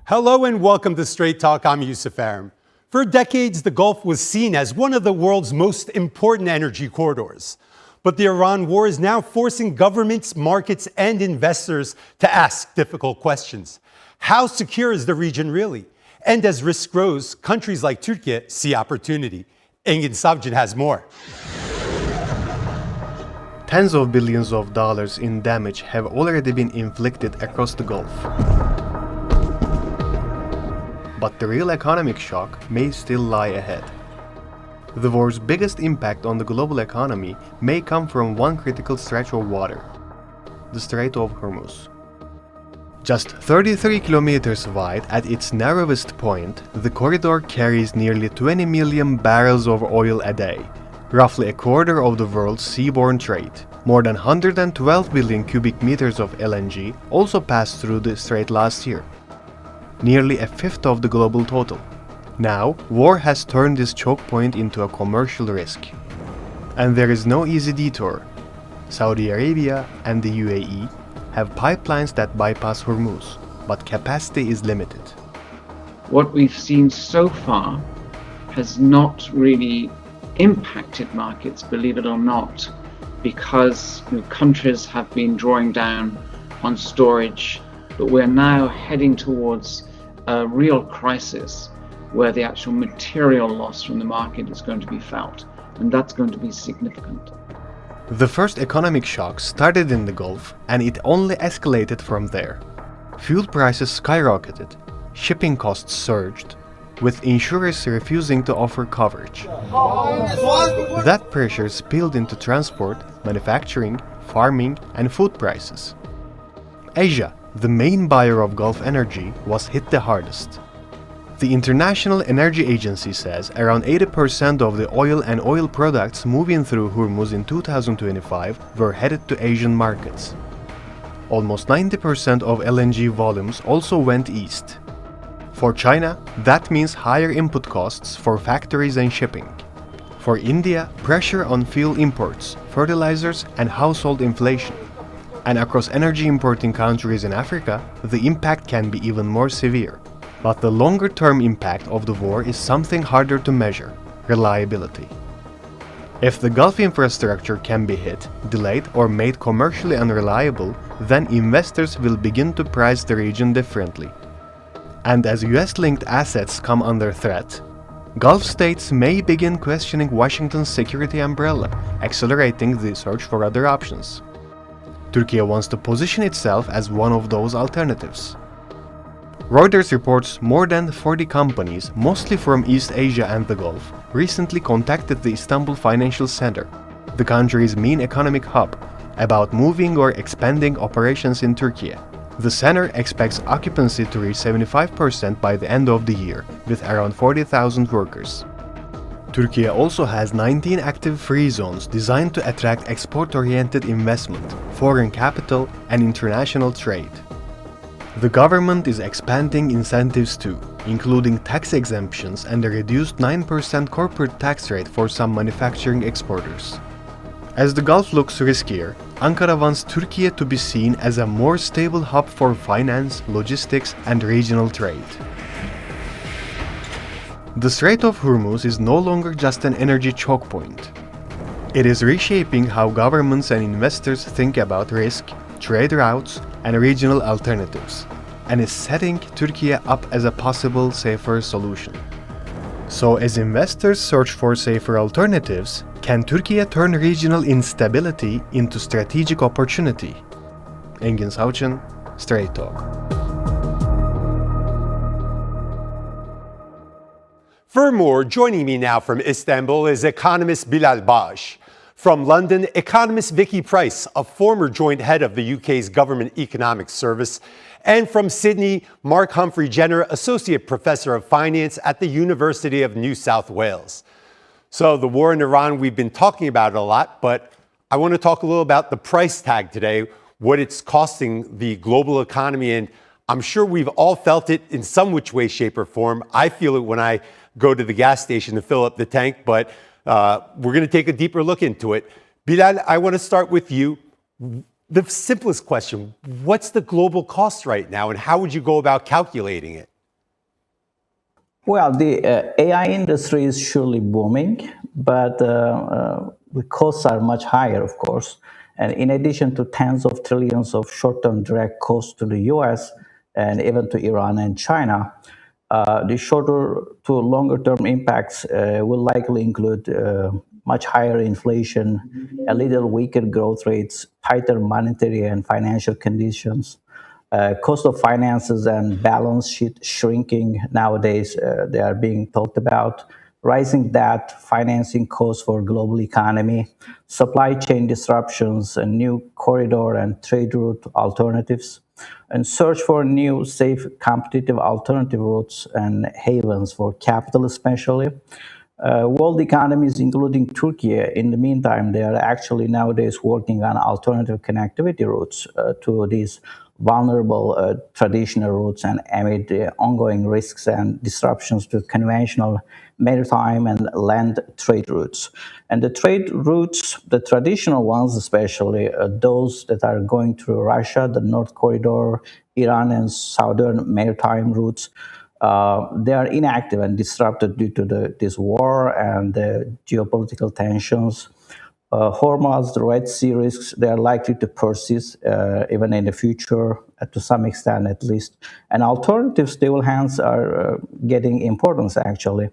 Hello and welcome to Strait Talk. I'm Yusuf Erim. For decades, the Gulf was seen as one of the world's most important energy corridors. But the Iran war is now forcing governments, markets, and investors to ask difficult questions. How secure is the region really? And as risk grows, countries like Türkiye see opportunity. Engin Savcın has more. Tens of billions of dollars in damage have already been inflicted across the Gulf. But the real economic shock may still lie ahead. The war's biggest impact on the global economy may come from one critical stretch of water, the Strait of Hormuz. Just 33 kilometers wide at its narrowest point, the corridor carries nearly 20 million barrels of oil a day, roughly a quarter of the world's seaborne trade. More than 112 billion cubic meters of LNG also passed through the strait last year, nearly a fifth of the global total. Now, war has turned this choke point into a commercial risk. And there is no easy detour. Saudi Arabia and the UAE have pipelines that bypass Hormuz, but capacity is limited. What we've seen so far has not really impacted markets, believe it or not, because countries have been drawing down on storage, but we're now heading towards a real crisis where the actual material loss from the market is going to be felt, and that's going to be significant. The first economic shock started in the Gulf, and it only escalated from there. Fuel prices skyrocketed, shipping costs surged, with insurers refusing to offer coverage. That pressure spilled into transport, manufacturing, farming, and food prices. Asia, the main buyer of Gulf energy, was hit the hardest. The International Energy Agency says around 80% of the oil and oil products moving through Hormuz in 2025 were headed to Asian markets. Almost 90% of LNG volumes also went east. For China, that means higher input costs for factories and shipping. For India, pressure on fuel imports, fertilizers, and household inflation. And across energy importing countries in Africa, the impact can be even more severe. But the longer-term impact of the war is something harder to measure: reliability. If the Gulf infrastructure can be hit, delayed, or made commercially unreliable, then investors will begin to price the region differently. And as US-linked assets come under threat, Gulf states may begin questioning Washington's security umbrella, accelerating the search for other options. Türkiye wants to position itself as one of those alternatives. Reuters reports more than 40 companies, mostly from East Asia and the Gulf, recently contacted the Istanbul Financial Center, the country's main economic hub, about moving or expanding operations in Türkiye. The center expects occupancy to reach 75% by the end of the year, with around 40,000 workers. Türkiye also has 19 active free zones designed to attract export-oriented investment, foreign capital, and international trade. The government is expanding incentives too, including tax exemptions and a reduced 9% corporate tax rate for some manufacturing exporters. As the Gulf looks riskier, Ankara wants Türkiye to be seen as a more stable hub for finance, logistics, and regional trade. The Strait of Hormuz is no longer just an energy choke point. It is reshaping how governments and investors think about risk, trade routes, and regional alternatives, and is setting Türkiye up as a possible safer solution. So as investors search for safer alternatives, can Türkiye turn regional instability into strategic opportunity? Engin Savcın, Strait Talk. For more, joining me now from Istanbul is economist Bilal Bağış. From London, economist Vicky Pryce, a former joint head of the UK's Government Economic Service. And from Sydney, Mark Humphery-Jenner, Associate Professor of Finance at the University of New South Wales. So the war in Iran, we've been talking about it a lot, but I want to talk a little about the price tag today, what it's costing the global economy, and I'm sure we've all felt it in some which way, shape, or form. I feel it when I go to the gas station to fill up the tank, but we're going to take a deeper look into it. Bilal, I want to start with you. The simplest question, what's the global cost right now, and how would you go about calculating it? Well, the AI industry is surely booming, but the costs are much higher, of course. And in addition to tens of trillions of short-term direct costs to the US and even to Iran and China, the shorter to longer-term impacts will likely include much higher inflation, a little weaker growth rates, tighter monetary and financial conditions, cost of finances and balance sheet shrinking nowadays, they are being talked about, rising debt, financing costs for global economy, supply chain disruptions, and new corridor and trade route alternatives, and search for new, safe, competitive alternative routes and havens for capital especially. World economies, including Türkiye, in the meantime, they are actually nowadays working on alternative connectivity routes to these vulnerable traditional routes and amid the ongoing risks and disruptions to conventional maritime and land trade routes. And the trade routes, the traditional ones especially, those that are going through Russia, the North Corridor, Iran and southern maritime routes, they are inactive and disrupted due to this war and the geopolitical tensions. Hormuz, the Red Sea risks, they are likely to persist even in the future, to some extent at least. And alternative stable hands are getting importance, actually.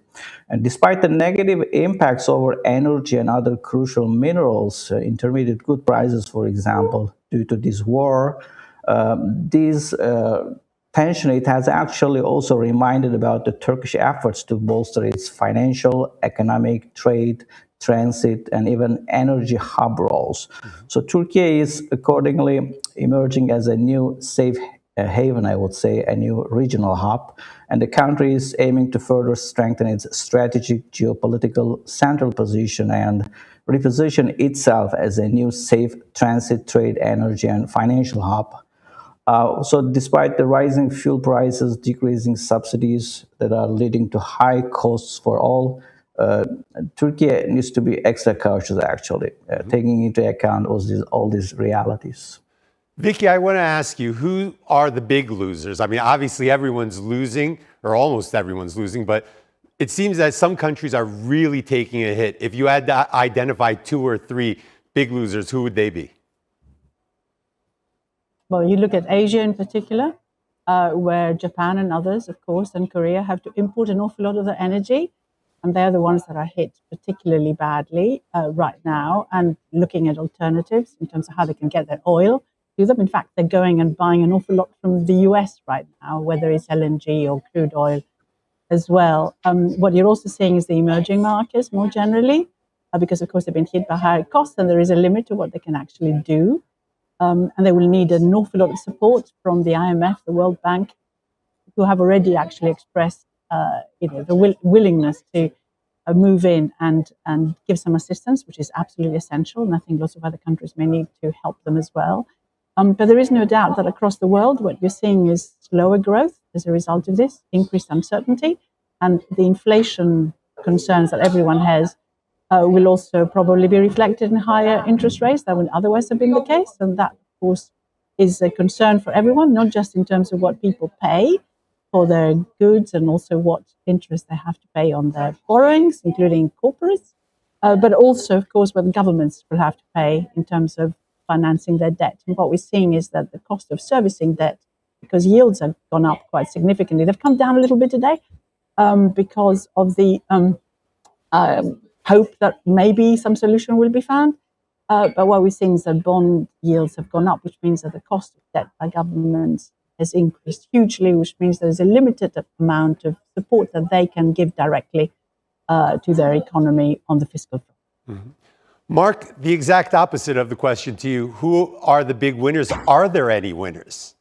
And despite the negative impacts over energy and other crucial minerals, intermediate good prices, for example, due to this war, these tension, it has actually also reminded about the Turkish efforts to bolster its financial, economic, trade, transit, and even energy hub roles. So Turkey is accordingly emerging as a new safe haven, I would say, a new regional hub. And the country is aiming to further strengthen its strategic geopolitical central position and reposition itself as a new safe transit, trade, energy, and financial hub. So despite the rising fuel prices, decreasing subsidies that are leading to high costs for all, Turkey needs to be extra cautious, actually, taking into account all these realities. Vicky, I want to ask you, who are the big losers? I mean, obviously everyone's losing, or almost everyone's losing, but it seems that some countries are really taking a hit. If you had to identify 2 or 3 big losers, who would they be? Well, you look at Asia in particular, where Japan and others, of course, and Korea have to import an awful lot of their energy. And they're the ones that are hit particularly badly right now, and looking at alternatives in terms of how they can get their oil to them. In fact, they're going and buying an awful lot from the US right now, whether it's LNG or crude oil as well. What you're also seeing is the emerging markets more generally, because, of course, they've been hit by higher costs, and there is a limit to what they can actually do. And they will need an awful lot of support from the IMF, the World Bank, who have already actually expressed the willingness to move in and give some assistance, which is absolutely essential. And I think lots of other countries may need to help them as well. But there is no doubt that across the world, what you're seeing is slower growth as a result of this, increased uncertainty, and the inflation concerns that everyone has will also probably be reflected in higher interest rates than would otherwise have been the case. And that, of course, is a concern for everyone, not just in terms of what people pay for their goods and also what interest they have to pay on their borrowings, including corporates, but also, of course, what governments will have to pay in terms of financing their debt. And what we're seeing is that the cost of servicing debt, because yields have gone up quite significantly, they've come down a little bit today because of the hope that maybe some solution will be found. But what we're seeing is that bond yields have gone up, which means that the cost of debt by governments has increased hugely, which means there's a limited amount of support that they can give directly to their economy on the fiscal front. Mm-hmm. Mark, the exact opposite of the question to you. Who are the big winners? Are there any winners?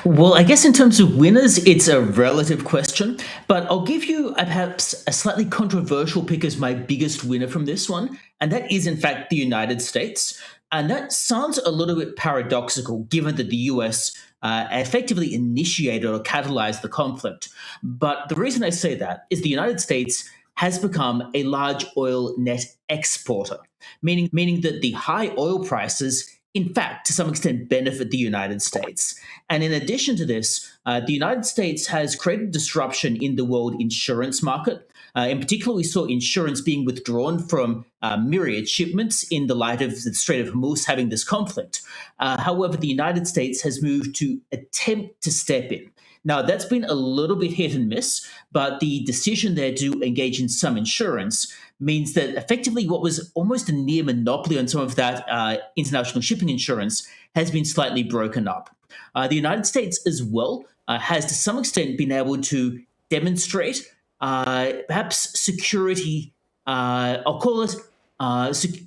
Well, I guess in terms of winners, it's a relative question, but I'll give you perhaps a slightly controversial pick as my biggest winner from this one, and that is, in fact, the United States. And that sounds a little bit paradoxical, given that the US effectively initiated or catalyzed the conflict. But the reason I say that is the United States has become a large oil net exporter, meaning that the high oil prices in fact, to some extent, benefit the United States. And in addition to this, the United States has created disruption in the world insurance market. In particular, we saw insurance being withdrawn from myriad shipments in the light of the Strait of Hormuz having this conflict. However, the United States has moved to attempt to step in. Now, that's been a little bit hit and miss, but the decision there to engage in some insurance means that effectively what was almost a near monopoly on some of that international shipping insurance has been slightly broken up. The United States as well has to some extent been able to demonstrate perhaps security, I'll call it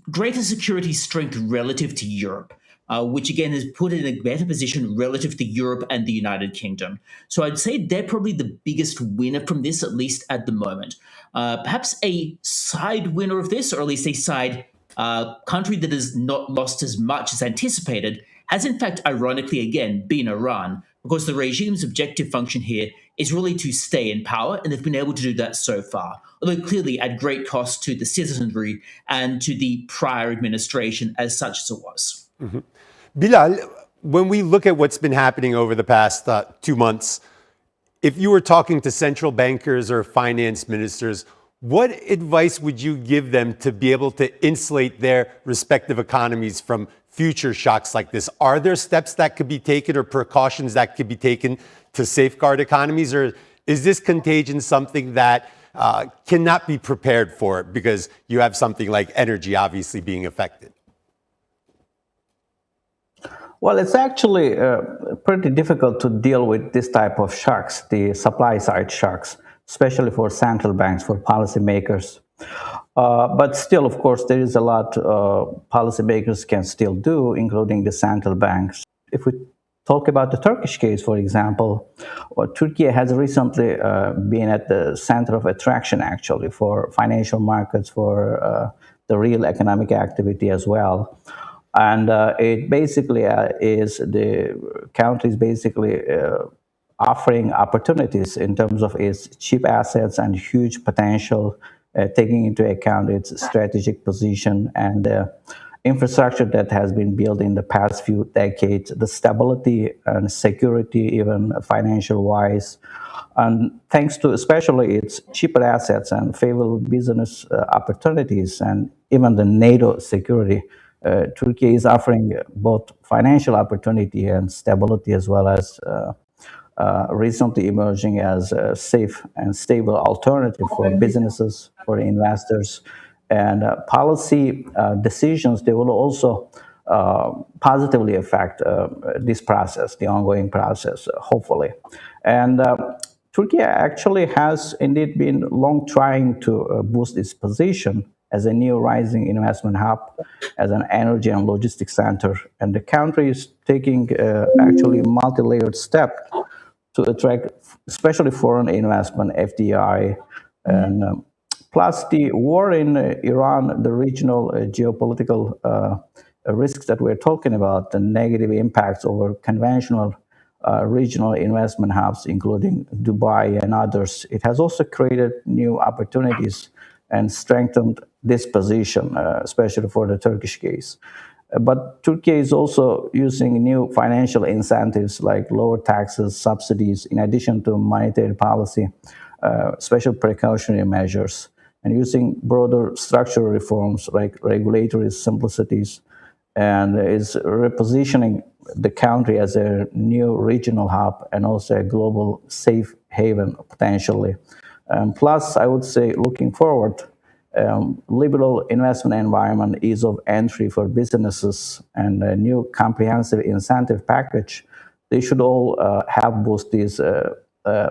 greater security strength relative to Europe. Which again has put it in a better position relative to Europe and the United Kingdom. So I'd say they're probably the biggest winner from this, at least at the moment. Perhaps a side winner of this, or at least a side country that has not lost as much as anticipated, has in fact, ironically again, been Iran, because the regime's objective function here is really to stay in power, and they've been able to do that so far, although clearly at great cost to the citizenry and to the prior administration as such as it was. Mm-hmm. Bilal, when we look at what's been happening over the past 2 months, if you were talking to central bankers or finance ministers, what advice would you give them to be able to insulate their respective economies from future shocks like this? Are there steps that could be taken or precautions that could be taken to safeguard economies? Or is this contagion something that cannot be prepared for because you have something like energy obviously being affected? Well, it's actually pretty difficult to deal with this type of shocks, the supply side shocks, especially for central banks, for policymakers. But still, of course, there is a lot policymakers can still do, including the central banks. If we talk about the Turkish case, for example, Türkiye has recently been at the center of attraction, actually, for financial markets, for the real economic activity as well. And it basically is the country is basically offering opportunities in terms of its cheap assets and huge potential, taking into account its strategic position and infrastructure that has been built in the past few decades, the stability and security, even financial-wise. And thanks to especially its cheaper assets and favorable business opportunities and even the NATO security, Turkey is offering both financial opportunity and stability, as well as recently emerging as a safe and stable alternative for businesses, for investors, and policy decisions. They will also positively affect this process, the ongoing process, hopefully. And Turkey actually has indeed been long trying to boost its position as a new rising investment hub, as an energy and logistics center. And the country is taking actually a multi-layered step to attract especially foreign investment, FDI, and plus the war in Iran, the regional geopolitical risks that we're talking about, the negative impacts over conventional regional investment hubs, including Dubai and others. It has also created new opportunities and strengthened this position, especially for the Turkish case. But Turkey is also using new financial incentives like lower taxes, subsidies, in addition to monetary policy, special precautionary measures, and using broader structural reforms like regulatory simplicities, and is repositioning the country as a new regional hub and also a global safe haven potentially. Plus, I would say, looking forward, liberal investment environment, ease of entry for businesses, and a new comprehensive incentive package, they should all have boost this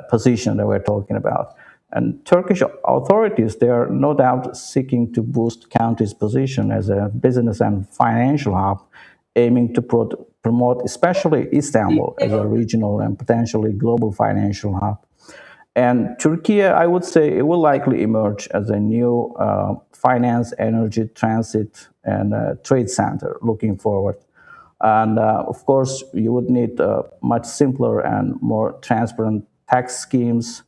position that we're talking about. And Turkish authorities, they are no doubt seeking to boost country's position as a business and financial hub, aiming to promote especially Istanbul as a regional and potentially global financial hub. And Turkey, I would say, it will likely emerge as a new finance, energy, transit, and trade center looking forward. And of course, you would need much simpler and more transparent tax schemes,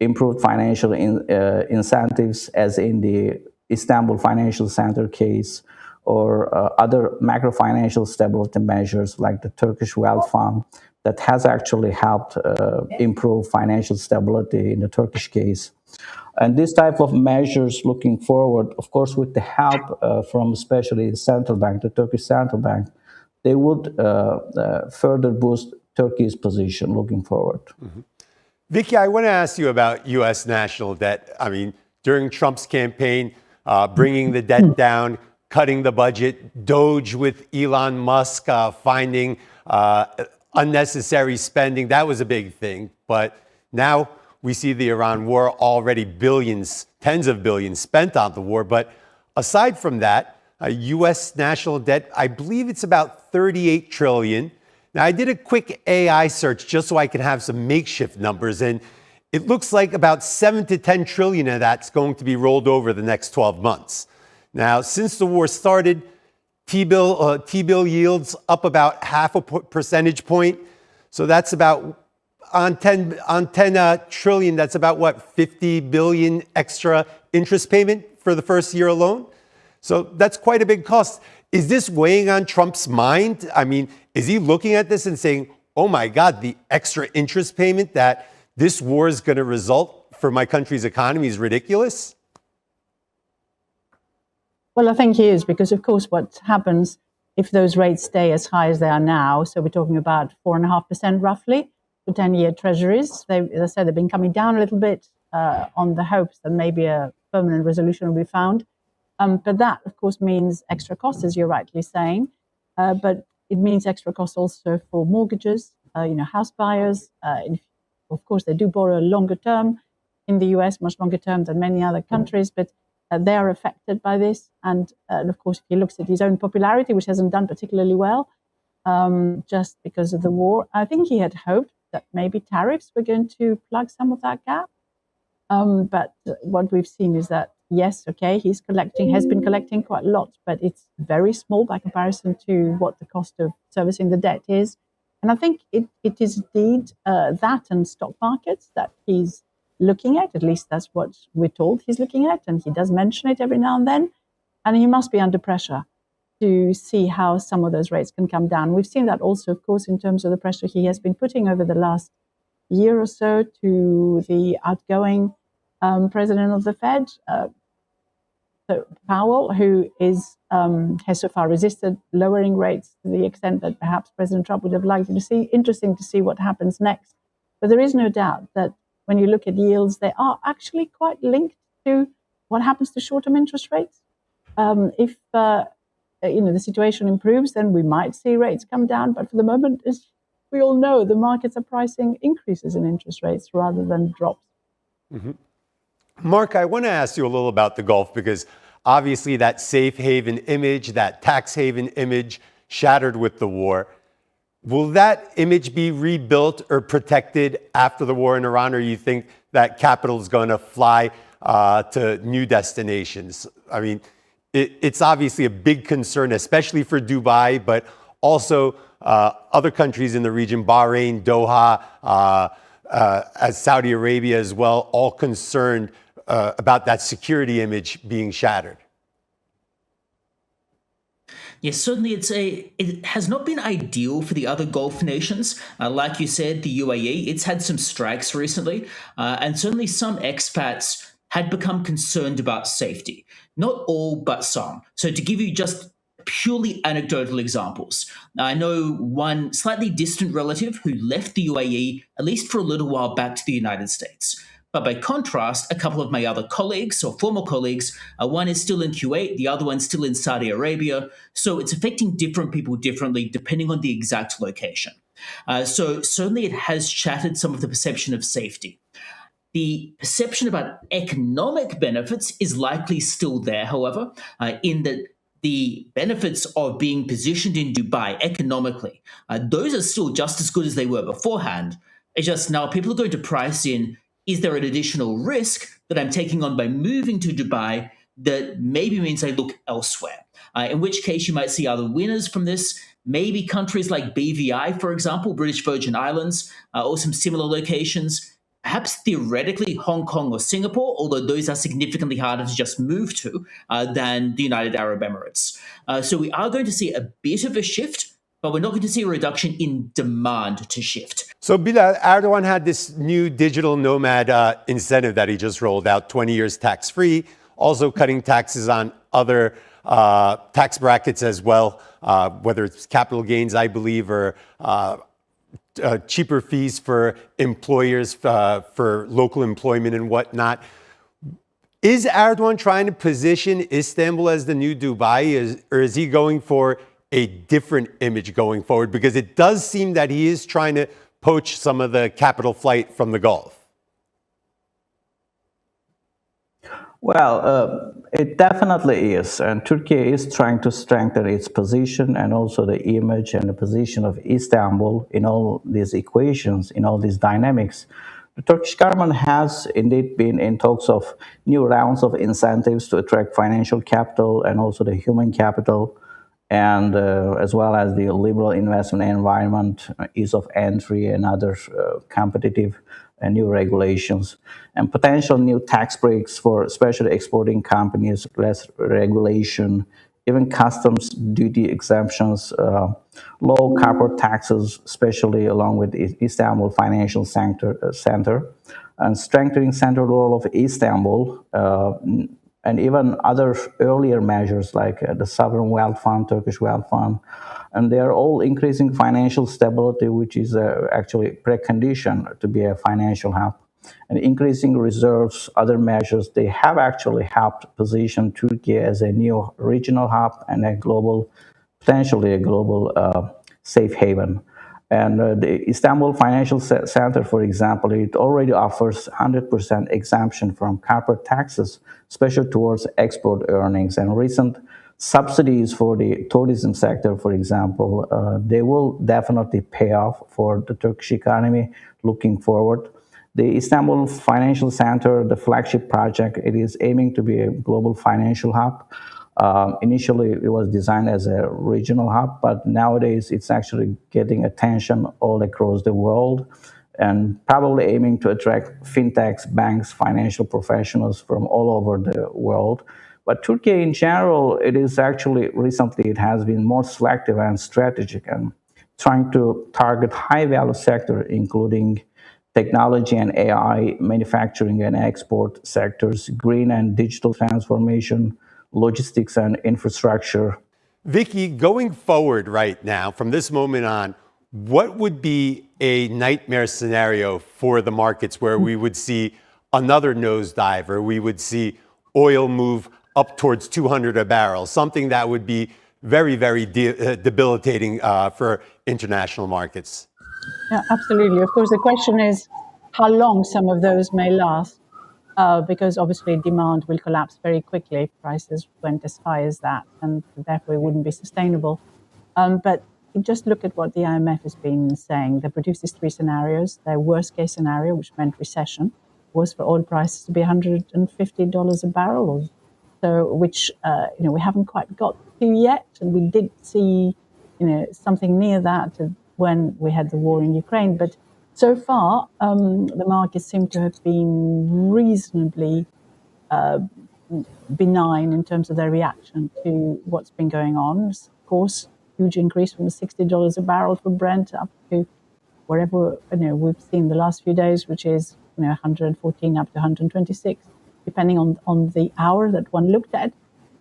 improved financial incentives, as in the Istanbul Financial Center case, or other macro financial stability measures like the Turkish Wealth Fund that has actually helped improve financial stability in the Turkish case. And this type of measures looking forward, of course, with the help from especially the central bank, the Turkish central bank, they would further boost Turkey's position looking forward. Mm-hmm. Vicky, I want to ask you about U.S. national debt. I mean, during Trump's campaign, bringing the debt down, cutting the budget, Doge with Elon Musk finding unnecessary spending, that was a big thing. But now we see the Iran war, already billions, tens of billions spent on the war. But aside from that, U.S. national debt, I believe it's about 38 trillion. Now, I did a quick AI search just so I could have some makeshift numbers, and it looks like about 7 to 10 trillion of that's going to be rolled over the next 12 months. Now, since the war started, T-bill yields up about half a percentage point. So that's about on 10 trillion, that's about what, 50 billion extra interest payment for the first year alone? So that's quite a big cost. Is this weighing on Trump's mind? I mean, is he looking at this and saying, oh my God, the extra interest payment that this war is going to result for my country's economy is ridiculous? Well, I think he is, because of course what happens if those rates stay as high as they are now, so we're talking about 4.5% roughly for 10-year treasuries. As I said, they've been coming down a little bit on the hopes that maybe a permanent resolution will be found. But that, of course, means extra costs, as you're rightly saying. But it means extra costs also for mortgages, house buyers. Of course, they do borrow longer term in the US, much longer term than many other countries, but they are affected by this. And of course, if he looks at his own popularity, which hasn't done particularly well, just because of the war, I think he had hoped that maybe tariffs were going to plug some of that gap. But what we've seen is that, yes, okay, has been collecting quite a lot, but it's very small by comparison to what the cost of servicing the debt is. And I think it is indeed that and stock markets that he's looking at least that's what we're told he's looking at, and he does mention it every now and then. And he must be under pressure to see how some of those rates can come down. We've seen that also, of course, in terms of the pressure he has been putting over the last year or so to the outgoing president of the Fed, Powell, who has so far resisted lowering rates to the extent that perhaps President Trump would have liked to see. Interesting to see what happens next. But there is no doubt that when you look at yields, they are actually quite linked to what happens to short-term interest rates. If the situation improves, then we might see rates come down. But for the moment, as we all know, the markets are pricing increases in interest rates rather than drops. Mm-hmm. Mark, I want to ask you a little about the Gulf, because obviously that safe haven image, that tax haven image shattered with the war. Will that image be rebuilt or protected after the war in Iran, or you think that capital is going to fly to new destinations? I mean, it's obviously a big concern, especially for Dubai, but also other countries in the region, Bahrain, Doha, as Saudi Arabia as well, all concerned about that security image being shattered. Yes, certainly it has not been ideal for the other Gulf nations. Like you said, the UAE, it's had some strikes recently, and certainly some expats had become concerned about safety. Not all, but some. So to give you just purely anecdotal examples, I know one slightly distant relative who left the UAE, at least for a little while, back to the United States. But by contrast, a couple of my other colleagues or former colleagues, one is still in Kuwait, the other one's still in Saudi Arabia. So it's affecting different people differently depending on the exact location. So certainly it has shattered some of the perception of safety. The perception about economic benefits is likely still there, however, in that the benefits of being positioned in Dubai economically, those are still just as good as they were beforehand. It's just now people are going to price in, is there an additional risk that I'm taking on by moving to Dubai that maybe means I look elsewhere? In which case you might see other winners from this. Maybe countries like BVI, for example, British Virgin Islands, or some similar locations. perhaps theoretically Hong Kong or Singapore, although those are significantly harder to just move to than the United Arab Emirates. So we are going to see a bit of a shift, but we're not going to see a reduction in demand to shift. So Bilal, Erdogan had this new digital nomad incentive that he just rolled out, 20 years tax-free, also cutting taxes on other tax brackets as well, whether it's capital gains, I believe, or cheaper fees for employers for local employment and whatnot. Is Erdogan trying to position Istanbul as the new Dubai, or is he going for a different image going forward? Because it does seem that he is trying to poach some of the capital flight from the Gulf. Well, it definitely is. And Turkey is trying to strengthen its position and also the image and the position of Istanbul in all these equations, in all these dynamics. The Turkish government has indeed been in talks of new rounds of incentives to attract financial capital and also the human capital, and as well as the liberal investment environment, ease of entry, and other competitive and new regulations, and potential new tax breaks for especially exporting companies, less regulation, even customs duty exemptions, low corporate taxes, especially along with Istanbul Financial Center, and strengthening central role of Istanbul, and even other earlier measures like the Sovereign Wealth Fund, Turkish Wealth Fund, and they are all increasing financial stability, which is actually a precondition to be a financial hub. And increasing reserves, other measures, they have actually helped position Turkey as a new regional hub and a global, potentially a global safe haven. And the Istanbul Financial Center, for example, it already offers 100% exemption from corporate taxes, especially towards export earnings. And recent subsidies for the tourism sector, for example, they will definitely pay off for the Turkish economy looking forward. The Istanbul Financial Center, the flagship project, it is aiming to be a global financial hub. Initially, it was designed as a regional hub, but nowadays it's actually getting attention all across the world and probably aiming to attract fintechs, banks, financial professionals from all over the world. But Turkey in general, it is actually recently, it has been more selective and strategic and trying to target high-value sector, including technology and AI, manufacturing and export sectors, green and digital transformation, logistics and infrastructure. Vicky, going forward right now, from this moment on, what would be a nightmare scenario for the markets where we would see another nosedive, or we would see oil move up towards 200 a barrel, something that would be very, very debilitating for international markets? Yeah, absolutely. Of course, the question is how long some of those may last, because obviously demand will collapse very quickly if prices went as high as that, and therefore it wouldn't be sustainable. But just look at what the IMF has been saying. They produced these three scenarios. Their worst case scenario, which meant recession, was for oil prices to be $150 a barrel, so which we haven't quite got to yet, and we did see something near that when we had the war in Ukraine. But so far, the markets seem to have been reasonably benign in terms of their reaction to what's been going on. Of course, huge increase from $60 a barrel for Brent up to wherever we've seen the last few days, which is 114 up to 126, depending on the hour that one looked at.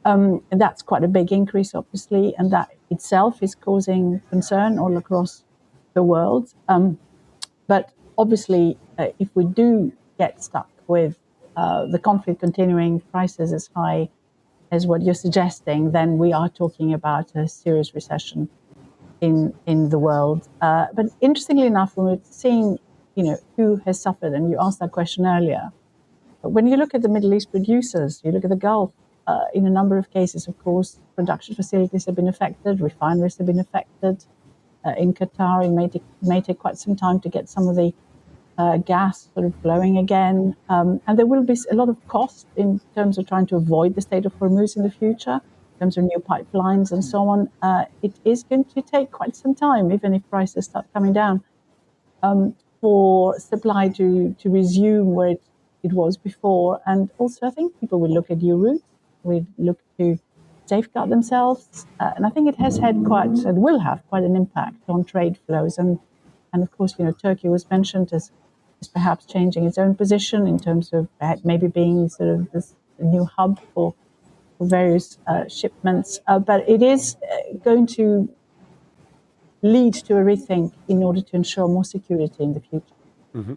And that's quite a big increase, obviously, and that itself is causing concern all across the world. But obviously, if we do get stuck with the conflict continuing, prices as high as what you're suggesting, then we are talking about a serious recession in the world. But interestingly enough, when we're seeing who has suffered, and you asked that question earlier, but when you look at the Middle East producers, you look at the Gulf, in a number of cases, of course, production facilities have been affected, refineries have been affected. In Qatar, it may take quite some time to get some of the gas sort of flowing again. And there will be a lot of cost in terms of trying to avoid the Strait of Hormuz in the future, in terms of new pipelines and so on. It is going to take quite some time, even if prices start coming down. for supply to resume where it was before. And also, I think people will look at new routes, will look to safeguard themselves. And I think it has had quite, and will have quite an impact on trade flows. And of course, Turkey was mentioned as perhaps changing its own position in terms of maybe being sort of this new hub for various shipments. But it is going to lead to a rethink in order to ensure more security in the future. Mm-hmm.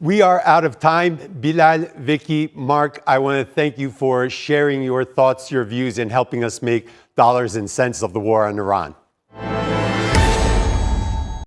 We are out of time. Bilal, Vicky, Mark, I want to thank you for sharing your thoughts, your views, and helping us make dollars and cents of the war on Iran.